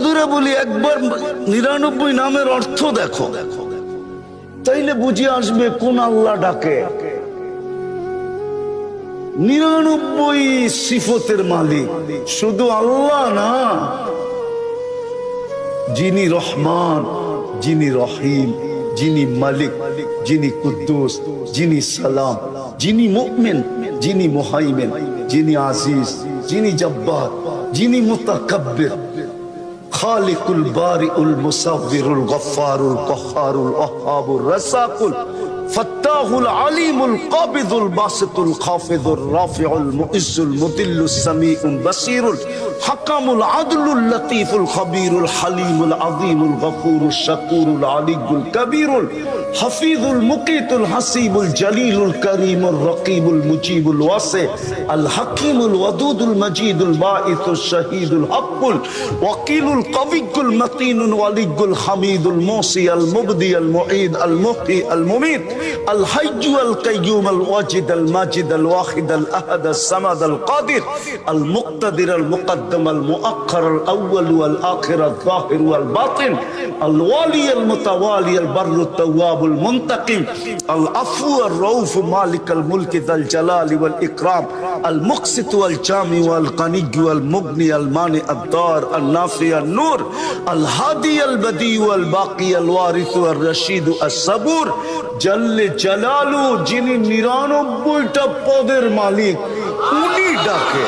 দূরে বলি একবার 99 নামের অর্থ দেখো, তাইলে বুঝে আসবে কোন আল্লাহ ডাকে। 99 সিফতের মালিক শুধু আল্লাহ না, যিনি রহমান, যিনি রহিম, যিনি মালিক, যিনি কুদ্দুস, যিনি সালাম, যিনি মুমিন, যিনি মুহাইমিন, যিনি আজিজ, যিনি জব্বার, যিনি মুতাকাব্বির, খালিকুল বারিউল মুসাব্বিরুল গফফারুল কহ্হারুল ওয়াহ্হাবুর রাসাকুল ফাত্তাহুল আলিমুল কাবিদুল বাসিতুল খাফিদুর রাফিউল মুইজ্জুল মুদিল্লুস সামিউল বাসিরুল হাকামুল আদলুল লতীফুল খবীরুল হালিমুল আযীমুল গফুরুশ শাকুরুল আলিয়্যুল কবীরুল হাফিজুল মুকিতুল হাসিবুল জলিলুল করিমুর রকিবুল মুজিবুল ওয়াসি আল হাকিমুল ওয়াদুদুল মজিদুল বাঈসুশ শাহীদুল হকুল ওয়াকিলুল কবিয়্যুল মতিনুল ওয়ালিয়্যুল হামিদুল মুসি আল মুবদি আল মুঈদ আল মুহয়ি আল মুমীত আল হাইয়্যু আল কাইয়্যুম আল ওয়াজিদ আল মাজিদ আল ওয়াহিদ আল আহাদ আল সামাদ আল কাদির আল মুক্তাদির আল মুকদ্দম আল মুআক্খার আল আউয়াল ওয়াল আখির আল যাহির ওয়াল বাতিন আল ওয়ালি আল মুতাওয়ালি আল বাররু التواب المنتقم العفو الرؤوف مالك الملك ذا الجلال والإكرام المقسط والجامع والغني والمغني المانع الضار النافع النور الهادي البديع والباقي الوارث الرشيد الصبور جل جلاله যিনি 99টা পদের মালিক, উনি ডাকে।